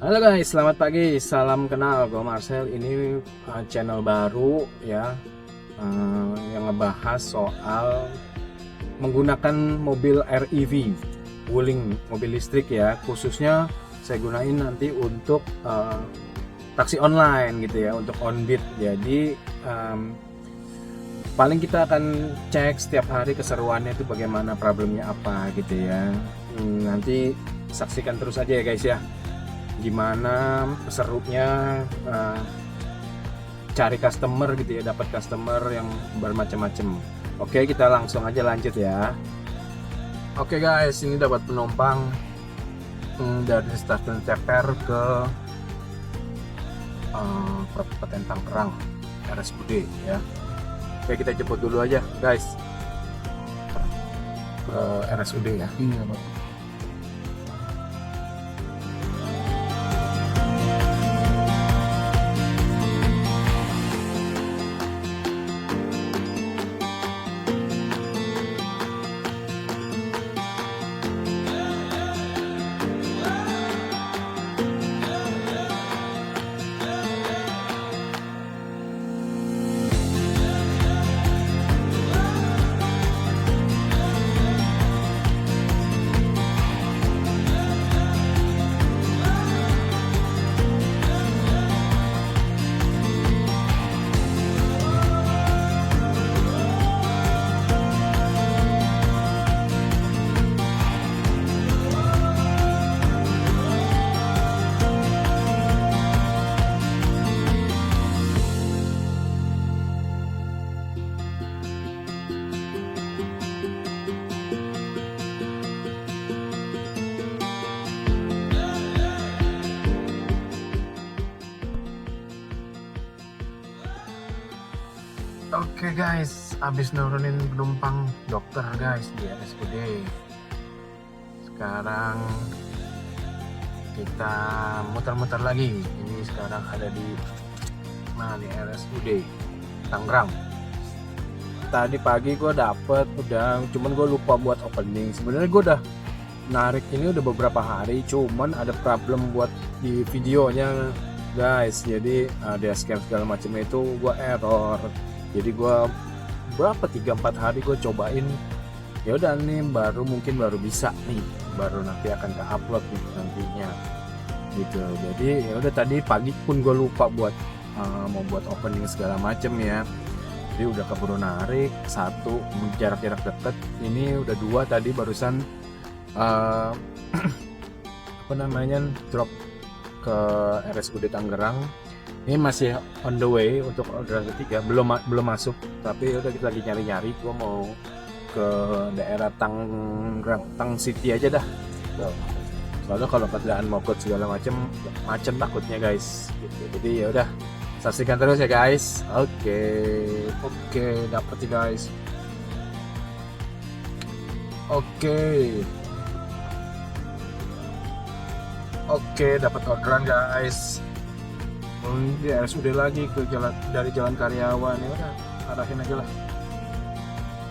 Halo guys, selamat pagi, salam kenal, gue Marcel. Ini channel baru ya, yang ngebahas soal menggunakan mobil REV, wuling mobil listrik ya. Khususnya saya gunain nanti untuk taksi online gitu ya, untuk on-beat. Jadi paling kita akan cek setiap hari keseruannya itu bagaimana, problemnya apa gitu ya. Nanti saksikan terus aja ya guys ya, gimana serunya cari customer gitu ya, dapat customer yang bermacam-macam. Oke, kita langsung aja lanjut ya. Oke guys, ini dapat penumpang dari stasiun Ceper ke Kabupaten Tangerang, RSUD ya. Oke, kita jemput dulu aja guys ke RSUD ya. Iya Pak. Oke guys, habis nurunin penumpang dokter guys di RSUD. Sekarang kita muter-muter lagi. Ini sekarang ada di mana nih, RSUD Tangerang. Tadi pagi gue dapet udah, cuman gue lupa buat opening. Sebenarnya gue udah narik ini udah beberapa hari, cuman ada problem buat di videonya guys. Jadi ada scan segala macam itu gue error. Jadi gue berapa 3-4 hari gue cobain, ya udah nih mungkin baru bisa nih, baru nanti akan ke upload nih nantinya gitu. Jadi ya udah, tadi pagi pun gue lupa buat mau buat opening segala macem ya. Jadi udah keburu narik satu jarak-jarak deket, ini udah dua tadi barusan apa namanya, drop ke RSUD Tangerang. Ini masih on the way untuk orderan ketiga, belum masuk, tapi udah kita lagi nyari-nyari. Gua mau ke daerah Tang City aja dah. Soalnya kalau kendaraan mogok segala macem takutnya guys. Gitu. Jadi ya udah, saksikan terus ya guys. Oke, dapet sih guys. Oke, dapat orderan guys. Di RSUD lagi ke dari Jalan Karyawan, ya udah arahin aja lah.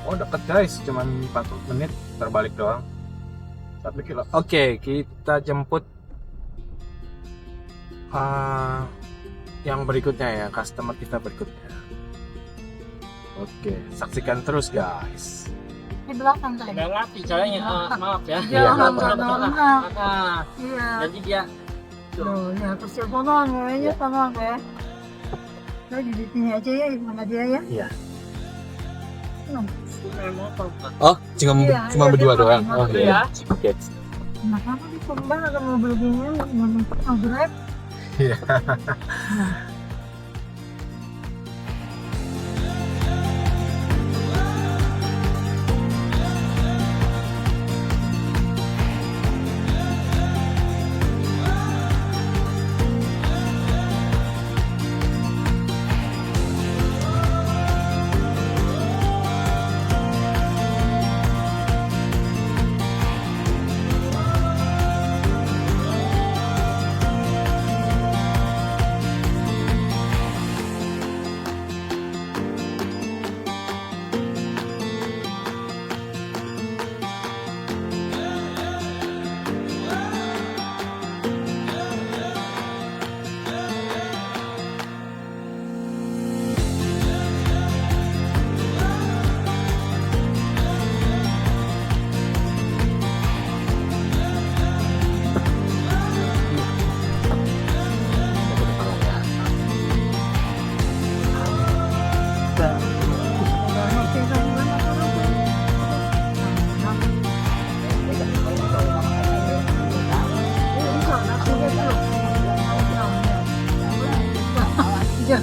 Oh deket guys, cuman 40 menit terbalik doang. Tapi oke, kita jemput yang berikutnya ya, customer kita berikutnya. Oke, saksikan terus guys. Di belakang tadi. Nggak ngerti caranya, maaf ya. Iya, Iya. Jadi dia Tuh, ya terus ya sana, namanya sana ya. Nah, di sini aja ya, mana dia ya? Iya. motor. Oh, cuma Iya, berdua dia doang. pakai Oh motor. iya. Oke. Nah, kenapa di Sumbar ada mobil gini, mau Grab? Iya.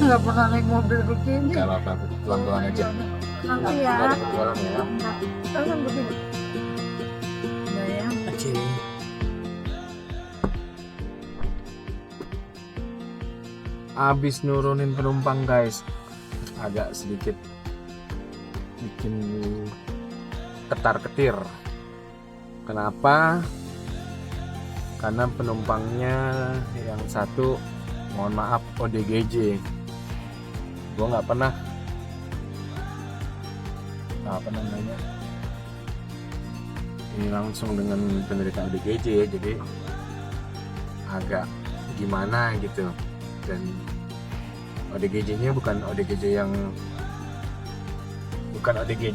nggak pernah naik mobil begini. Gak apa-apa, pelan-pelan aja. Nanti ya. Gak ada pelan ya. Enggak. Kan begini. Udah ya. Oke. Abis nurunin penumpang guys, agak sedikit bikin ketar-ketir. Kenapa? Karena penumpangnya yang satu, mohon maaf, ODGJ. Gue nggak pernah apa namanya ini langsung dengan penderita ODGJ, jadi agak gimana gitu. Dan ODGJ-nya bukan ODGJ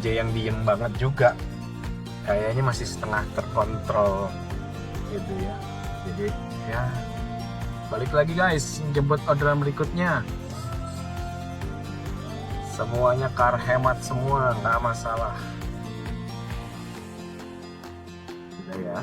yang diem banget juga, kayaknya masih setengah terkontrol gitu ya. Jadi ya balik lagi guys, jemput orderan berikutnya. Semuanya car hemat semua, nggak masalah. Udah ya.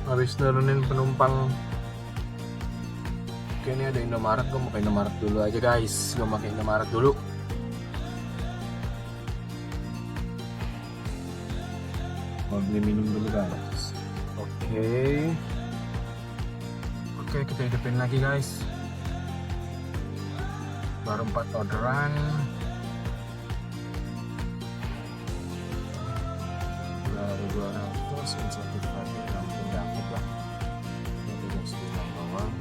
Habis nurunin penumpang. Oke, ini ada Indomaret, gue mau ke Indomaret dulu aja guys. Gue mau ke Indomaret dulu. Mau beli minum dulu guys. Oke, kita hidupin lagi guys. Baru 4 orderan. Baru 200 insentif tadi langsung dapet lah. Itu udah setengah bawang.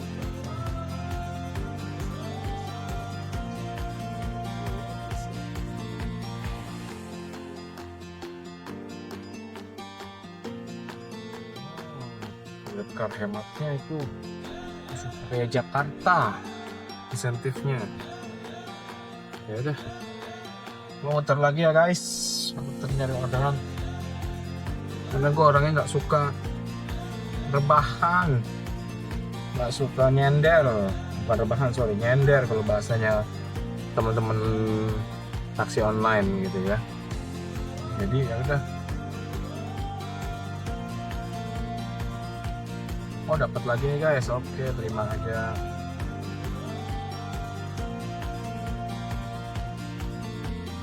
Lihat car hematnya itu kayak Jakarta insentifnya. Ya udah, mau muter lagi ya guys, muter nyari orderan. Karena gue orangnya nggak suka rebahan, nggak suka nyender, bukan rebahan, sorry, nyender kalau bahasanya teman-teman taksi online gitu ya. Jadi ya udah. Oh, dapat lagi nih guys. Oke, terima aja.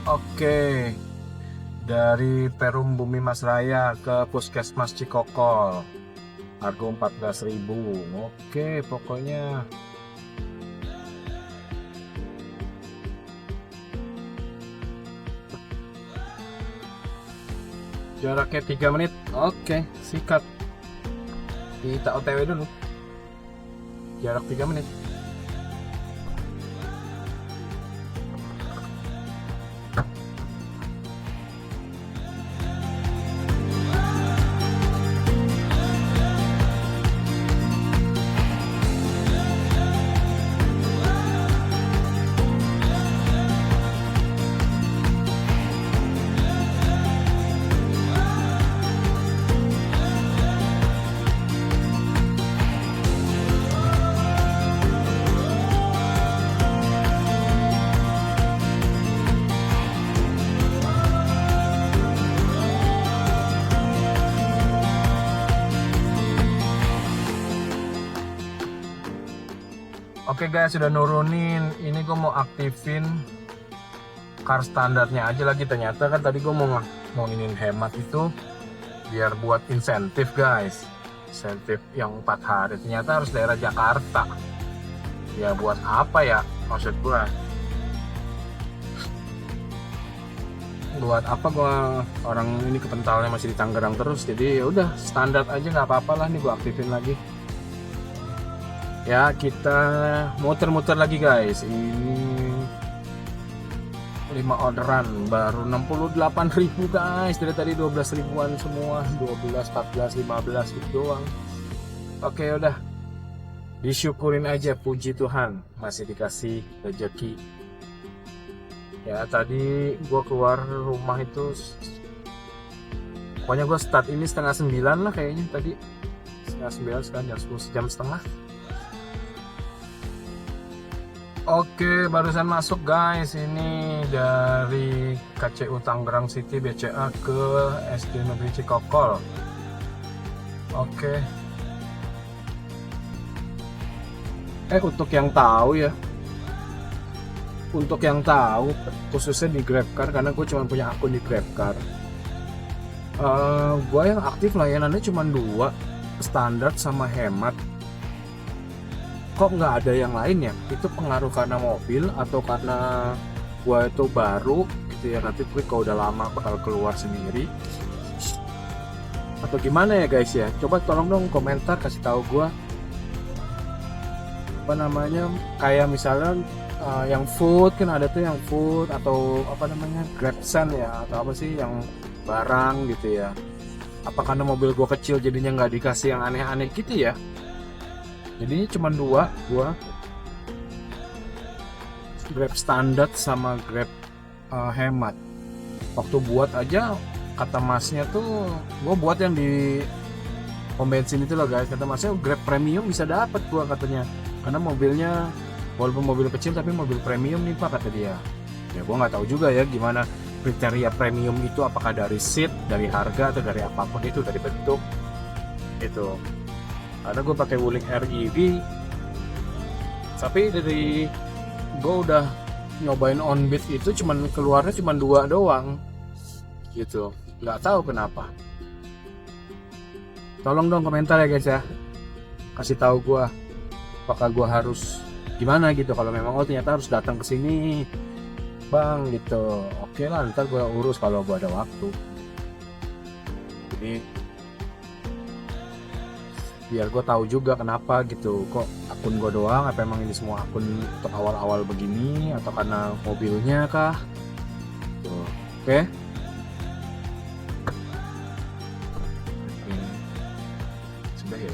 Oke, dari Perum Bumi Mas Raya ke Puskesmas Cikokol, harga 14.000. Oke, pokoknya jaraknya 3 menit. Oke, sikat. Kita OTW dulu. Jarak 3 menit. Oke guys, sudah nurunin. Ini gue mau aktifin car standarnya aja lagi. Ternyata kan tadi gue mau ingin hemat itu biar buat insentif guys, insentif yang 4 hari, ternyata harus daerah Jakarta. Ya buat apa ya, maksud gue buat apa, gue orang ini kepentalnya masih di Tangerang terus. Jadi ya udah standar aja, nggak apa-apa lah. Nih gue aktifin lagi ya, kita muter-muter lagi guys. Ini 5 orderan baru 68.000 guys, dari tadi 12 ribuan semua, 12, 14, 15 itu doang. Oke udah, disyukurin aja, puji Tuhan masih dikasih rezeki ya. Tadi gua keluar rumah itu pokoknya gua start ini setengah 9 lah kayaknya tadi, setengah 9, sekarang jam 10, jam setengah. Oke, barusan masuk guys, ini dari KCU Tangerang City BCA ke SD Negeri Cikokol. Oke. Untuk yang tahu ya, khususnya di GrabCar, karena gue cuma punya akun di GrabCar. Gue yang aktif layanannya cuma 2, standar sama hemat. Kok nggak ada yang lain ya? Itu pengaruh karena mobil atau karena gua itu baru gitu ya? Nanti kalau udah lama bakal keluar sendiri atau gimana ya guys ya? Coba tolong dong komentar, kasih tahu gua apa namanya, kayak misalnya yang food kan ada tuh, yang food atau apa namanya GrabSend ya, atau apa sih yang barang gitu ya. Apa karena mobil gua kecil jadinya nggak dikasih yang aneh-aneh gitu ya? Jadinya cuma 2 gua, Grab standar sama Grab hemat. Waktu buat aja kata masnya tuh, gua buat yang di pom bensin itu loh guys, kata masnya Grab premium bisa dapat gua katanya, karena mobilnya walaupun mobil kecil tapi mobil premium nih pak, kata dia. Ya gua nggak tahu juga ya gimana kriteria premium itu, apakah dari seat, dari harga, atau dari apapun itu, dari bentuk itu. Karena gue pakai Wuling REV, tapi dari gue udah nyobain Onbit itu cuman keluarnya cuma 2 doang gitu, nggak tahu kenapa. Tolong dong komentar ya guys ya, kasih tahu gue apakah gue harus gimana gitu, kalau memang ternyata harus datang ke sini bang gitu. Oke lah, ntar gue urus kalau gue ada waktu. Jadi biar gue tahu juga kenapa gitu, kok akun gue doang, apa emang ini semua akun untuk awal-awal begini, atau karena mobilnya kah tuh. Oke. Sudah ya.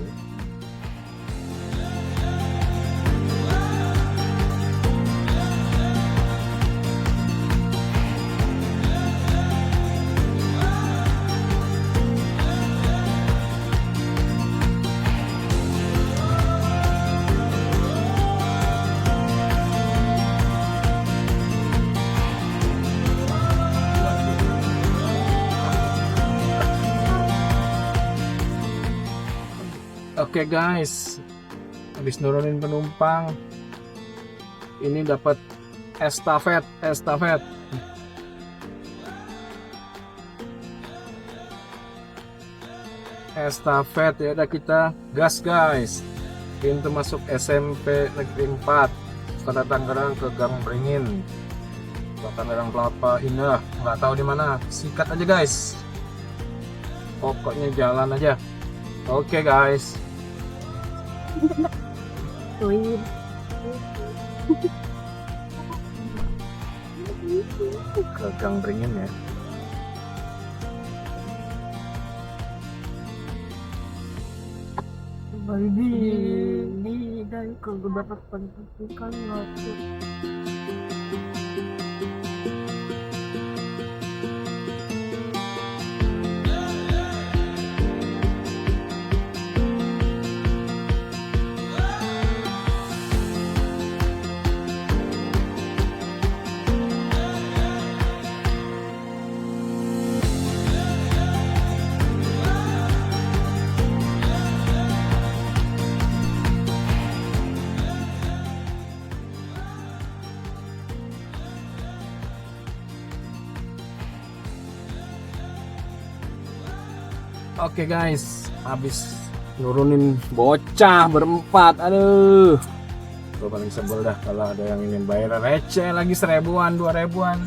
Oke guys, habis nurunin penumpang, ini dapat estafet ya. Udah, kita gas guys. Pintu masuk SMP Negeri 4 Kota Tangerang ke Gang Beringin, Tangerang Kelapa Indah, nggak tahu di mana, sikat aja guys, pokoknya jalan aja. Oke guys. Ke Gang Beringin ya. Ini dari beberapa pendidikan waktu. Oke guys, habis nurunin bocah berempat, aduh. Gue paling sebel dah kalau ada yang ingin bayar receh lagi 1000-an, 2000-an.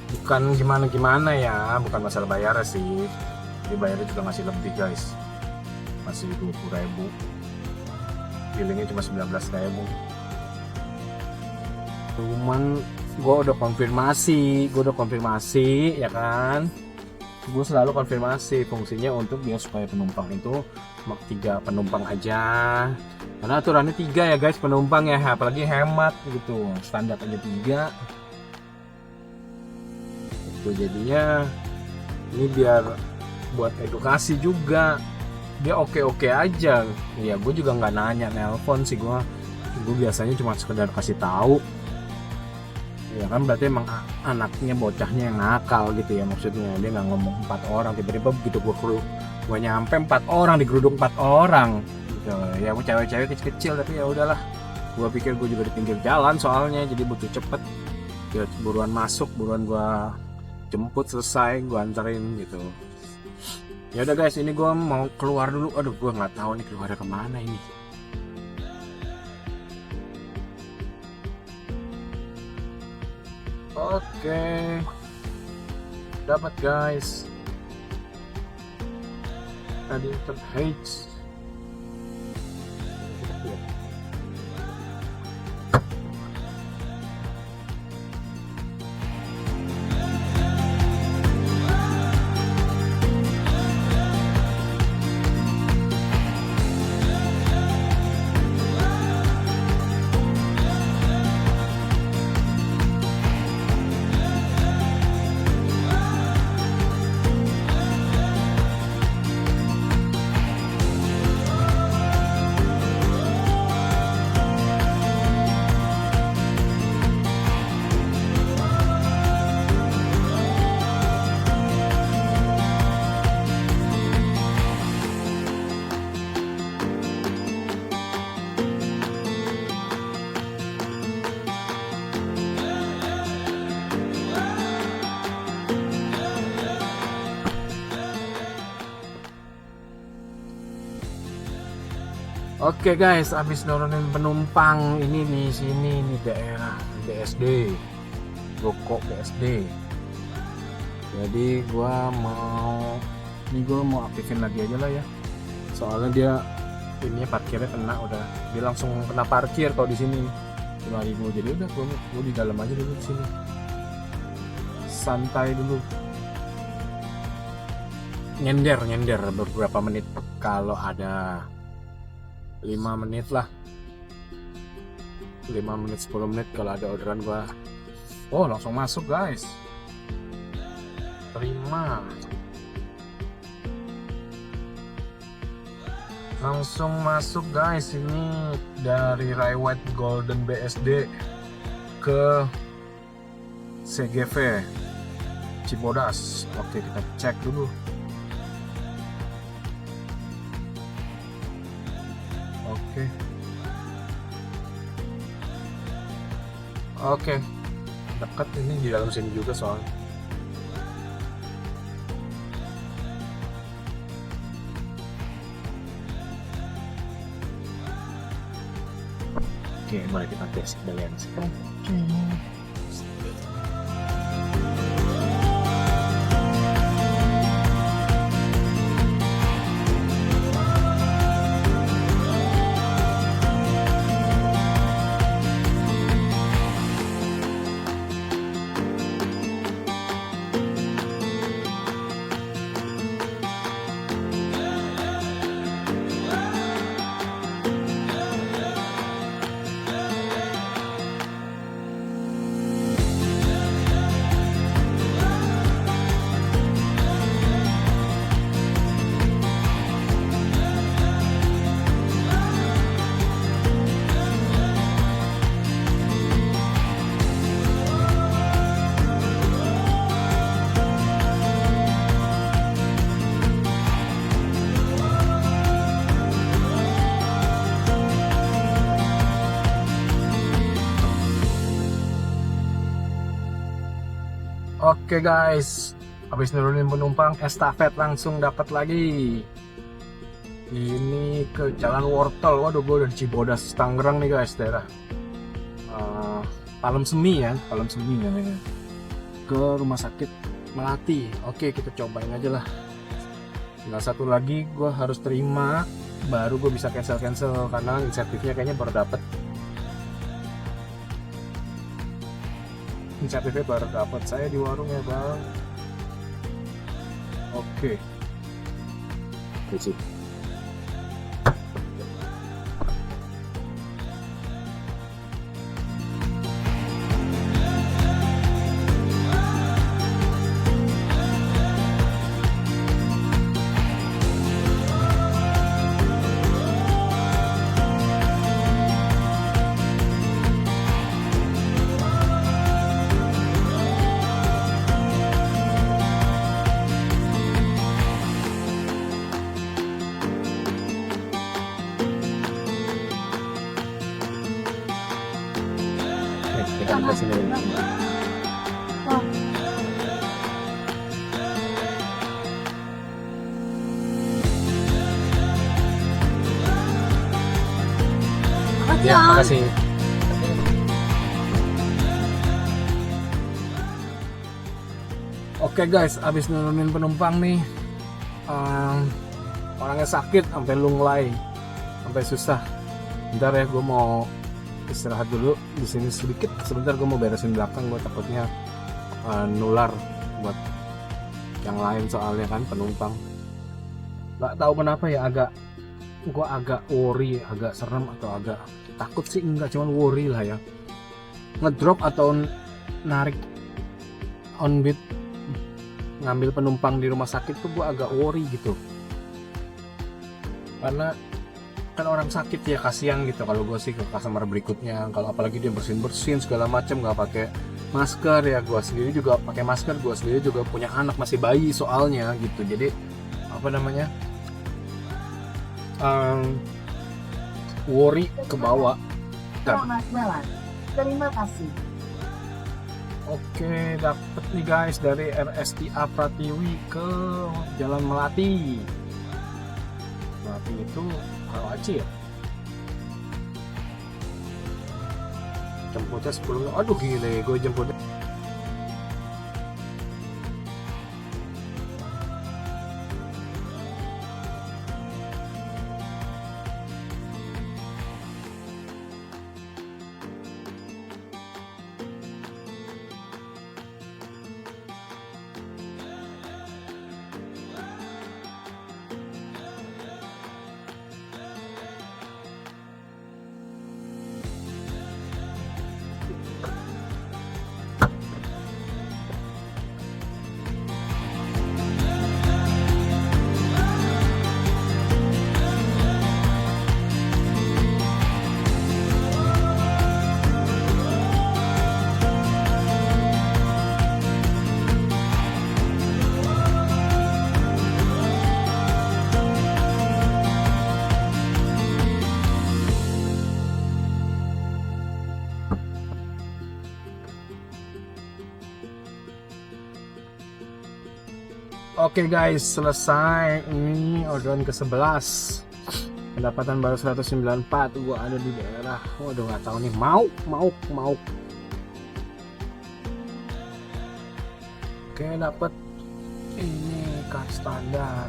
Bukan gimana ya, bukan masalah bayar sih. Dia bayarnya juga masih lebih guys, masih 20.000. Billingnya cuma 19.000. Cuman gue udah konfirmasi ya kan. Gue selalu konfirmasi fungsinya untuk biar supaya penumpang itu 3 penumpang aja, karena aturannya 3 ya guys penumpang ya, apalagi hemat gitu, standar aja 3 itu. Jadinya ini biar buat edukasi juga, dia oke aja ya. Gue juga nggak nanya, nelpon sih gue biasanya cuma sekedar kasih tahu ya kan, berarti emang anaknya bocahnya yang nakal gitu ya, maksudnya dia nggak ngomong 4 orang, tiba-tiba begitu gue nyampe 4 orang digeruduk 4 orang gitu ya. Gue cewek-cewek kecil-kecil tapi ya udahlah, gue pikir gue juga di pinggir jalan soalnya, jadi butuh cepet ya, buruan masuk, buruan gue jemput, selesai gue anterin gitu. Ya udah guys, ini gue mau keluar dulu, aduh gue nggak tahu nih keluarnya kemana ini. Oke, dapat guys. Tadi terhits. Oke guys, habis nurunin penumpang ini di sini, di daerah BSD, Rokok BSD. Jadi gua mau aktifin lagi aja lah ya. Soalnya dia ini parkirnya kena, udah dia langsung kena parkir kalau di sini 5.000. Jadi udah gua di dalam aja dulu di sini. Santai dulu. Nyender beberapa menit, kalau ada 5 menit lah, 5 menit 10 menit kalau ada orderan gua. Oh langsung masuk guys, terima, langsung masuk guys. Ini dari Railway Golden BSD ke CGV Cibodas. Oke, kita cek dulu. Oke, dekat ini, di dalam sini juga soalnya. Oke, mari kita tes kalian sekarang. Oke guys, Habis nurunin penumpang, estafet langsung dapat lagi. Ini ke Jalan Wortel. Waduh, gue udah di Cibodas, Tangerang nih guys, daerah Palem Semi ya, Palem Semi namanya. Ke rumah sakit Melati. Oke, kita cobain aja lah. Tinggal satu lagi gue harus terima, baru gue bisa cancel karena insentifnya kayaknya baru dapet. Insentifnya baru dapat. Saya di warung ya bang. Oke. Sip. Kita ambil sini. Oh, Ya, makasih. Oke guys, abis nurunin penumpang nih, orangnya sakit sampai lunglai, sampai susah. Bentar ya, gue mau istirahat dulu di sini sedikit. Sebentar gue mau beresin belakang, gue takutnya nular buat yang lain soalnya kan penumpang. Gak tahu kenapa ya, gue agak worry, agak serem atau agak takut sih, enggak, cuman worry lah ya. Ngedrop atau narik on beat, ngambil penumpang di rumah sakit tuh gue agak worry gitu, karena kan orang sakit ya, kasihan gitu kalau gue sih ke customer berikutnya. Kalau apalagi dia bersin segala macam nggak pakai masker ya, gue sendiri juga pakai masker, gue sendiri juga punya anak masih bayi soalnya gitu. Jadi apa namanya, worry ke bawah. selamat jalan. Terima kasih. Oke, dapet nih guys dari RSIA Pratiwi ke Jalan Melati. Melati itu Karawaci ya. Jemputnya 10. Aduh gile, gue jemputnya. Oke guys, selesai. Ini orderan ke-11. Pendapatan baru 194. Gua ada di daerah, waduh nggak tahu nih, mau. Oke, dapat ini card standar.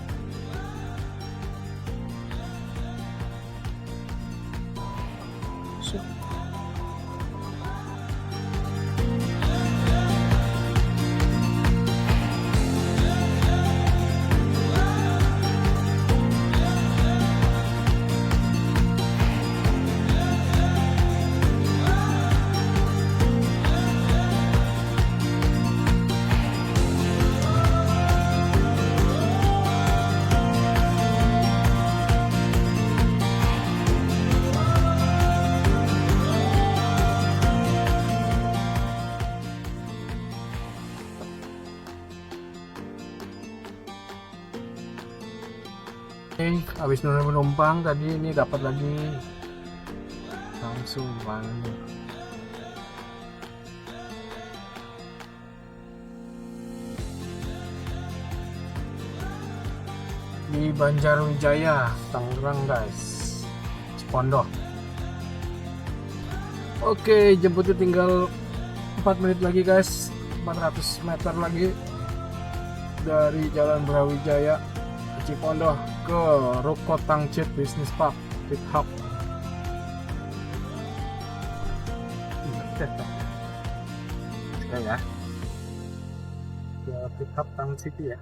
Habis nurunin penumpang tadi, ini dapat lagi langsung banget. di Banjarwijaya, Tangerang guys, Cipondoh. Oke, jemputnya tinggal 4 menit lagi guys, 400 meter lagi dari Jalan Brawijaya Cipondoh ke Ruko Tangcit Business Park Pit Hub. Ya, ke Pit Hub Tangcit ya.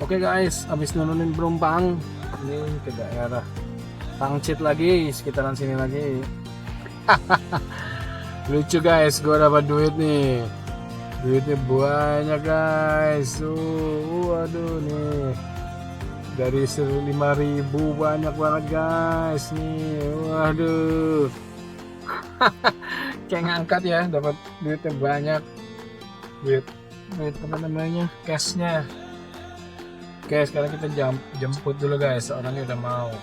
Oke guys, habis nurunin penumpang, ini ke daerah Tangcit lagi, sekitaran sini lagi. Lucu guys, gue dapat duit nih. Duitnya banyak guys. Waduh nih. Dari 5.000 banyak banget guys nih. Waduh. Kayak ngangkat ya, dapat duitnya banyak. Duit apa namanya? Cashnya. Oke, sekarang kita jemput dulu guys, orangnya udah mau.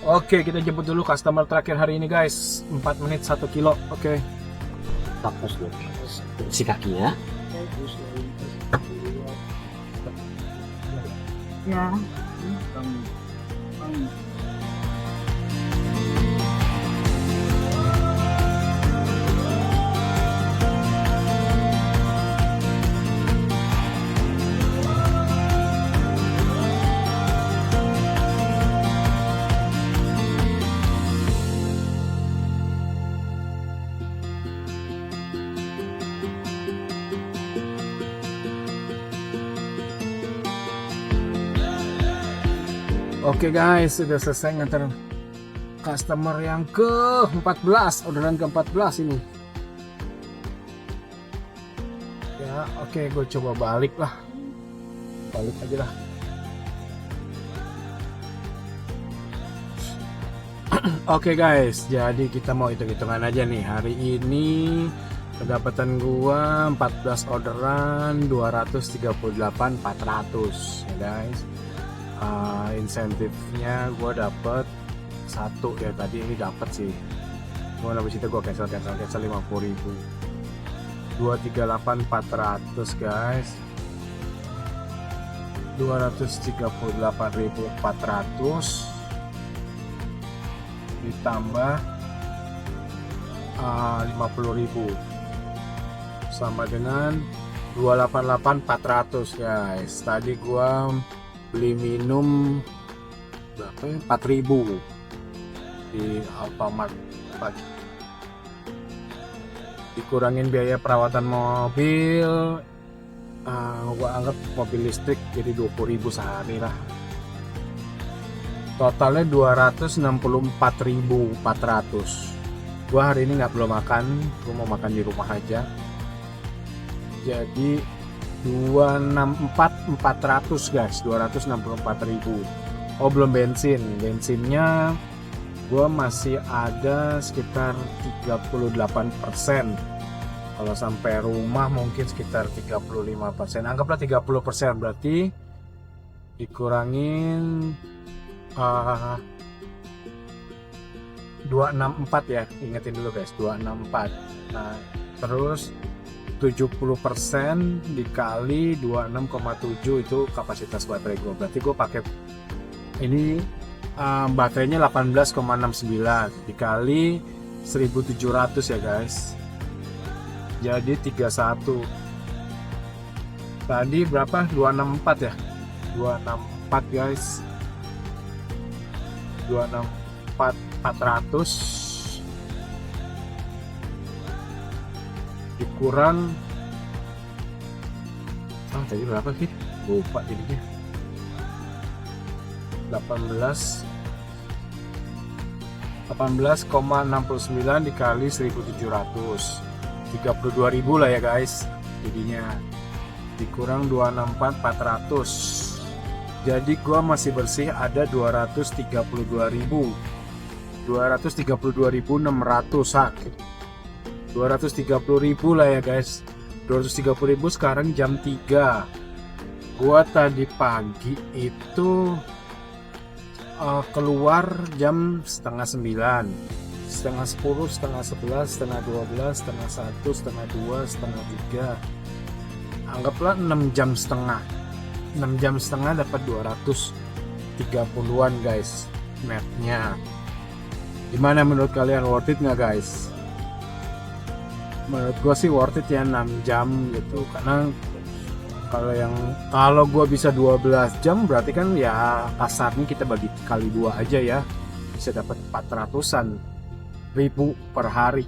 Oke, kita jemput dulu customer terakhir hari ini guys, 4 menit 1 kilo. Oke. Fokus dulu. Si kakinya. Ya. Oke guys, sudah selesai nganter customer yang ke-14, orderan ke-14 ini. Ya, oke, gue coba balik lah. Balik aja lah. Oke guys, jadi kita mau hitung-hitungan aja nih. Hari ini pendapatan gua 14 orderan 238.400 ya guys. Insentifnya gue dapet 1 ya, tadi ini dapet sih. Gua habis itu gue cancel 50.000. 238.400 guys. 238.400 ditambah 50.000 sama dengan 288.400 guys. Tadi gua beli minum berapa ya? 4.000 di Alfamart pagi. Dikurangin biaya perawatan mobil, gua anggap mobil listrik jadi 20.000 sehari lah. Totalnya 264.400. Gua hari ini nggak perlu makan, gua mau makan di rumah aja. Jadi 264.400 guys, 264.000. Oh belum bensin, bensinnya gua masih ada sekitar 38%. Kalau sampai rumah mungkin sekitar 35%. Anggaplah 30%, berarti dikurangin 264 ya, ingetin dulu guys, 264. Nah, terus 70% dikali 26,7 itu kapasitas baterai gue. Berarti gue pakai ini baterainya 18,69 dikali 1700 ya guys. Jadi 31. Tadi berapa? 264 ya? 264 guys. 264.400 dikurang tadi berapa sih? Lupa jadinya. 18 18,69 dikali 1.700, 32.000 lah ya guys. Jadinya dikurang 264.400. Jadi gua masih bersih ada 232.600-an. 230.000 lah ya guys. 230.000 sekarang jam 3. Gua tadi pagi itu keluar jam setengah 9, setengah 10, setengah 11, setengah 12, setengah 1, setengah 2, setengah 3. Anggaplah 6 jam setengah. 6 jam setengah dapat 230-an guys netnya. Gimana menurut kalian, worth it nggak guys? Menurut gue sih worth it ya, 6 jam gitu. Karena kalau gue bisa 12 jam berarti kan ya kasarnya kita bagi kali 2 aja ya, bisa dapat 400-an ribu per hari.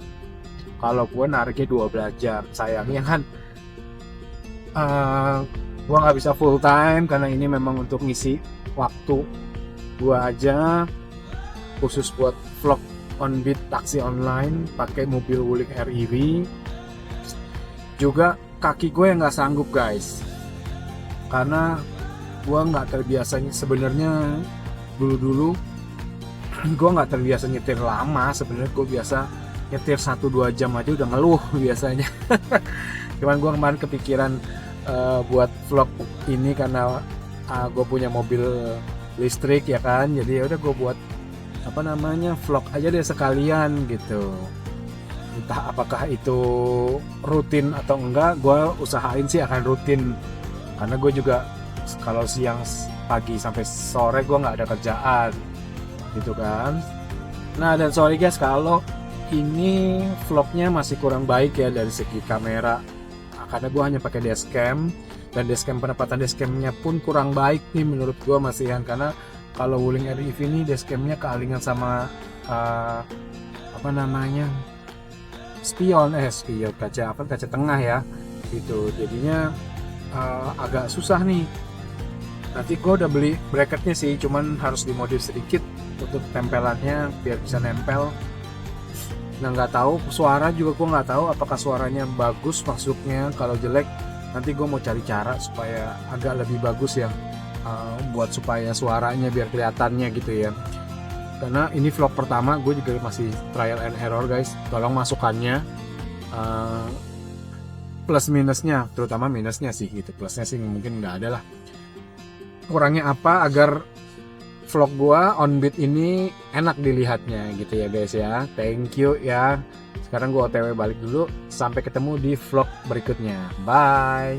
Kalau gue nariknya 12 jam, sayangnya kan gue nggak bisa full time karena ini memang untuk ngisi waktu gue aja, khusus buat vlog on beat taksi online pakai mobil Wuling REV. Juga kaki gue yang nggak sanggup guys, karena gue nggak terbiasanya. Sebenarnya dulu gue nggak terbiasa nyetir lama. Sebenarnya gue biasa nyetir 1-2 jam aja udah ngeluh biasanya. Cuman gue kemarin kepikiran buat vlog ini karena gue punya mobil listrik ya kan, jadi ya udah gue buat vlog aja deh sekalian gitu. Entah apakah itu rutin atau enggak, gue usahain sih akan rutin, karena gue juga kalau siang, pagi sampai sore gue nggak ada kerjaan gitu kan. Nah, dan sorry guys kalau ini vlognya masih kurang baik ya dari segi kamera, karena gue hanya pakai dashcam, dan penempatan dashcamnya pun kurang baik nih menurut gue masihan. Karena kalau Wuling REV ini dashcamnya kealingan sama spion kaca tengah ya gitu. Jadinya agak susah nih. Nanti gue udah beli bracketnya sih, cuman harus dimodif sedikit untuk tempelannya biar bisa nempel. Nah, nggak tahu suara juga, gue nggak tahu apakah suaranya bagus masuknya. Kalau jelek nanti gue mau cari cara supaya agak lebih bagus ya, buat supaya suaranya biar kelihatannya gitu ya. Karena ini vlog pertama, gue juga masih trial and error guys. Tolong masukannya plus minusnya, terutama minusnya sih gitu. Plusnya sih mungkin nggak ada lah. Kurangnya apa agar vlog gua on beat ini enak dilihatnya gitu ya guys ya. Thank you ya. Sekarang gua OTW balik dulu. Sampai ketemu di vlog berikutnya. Bye.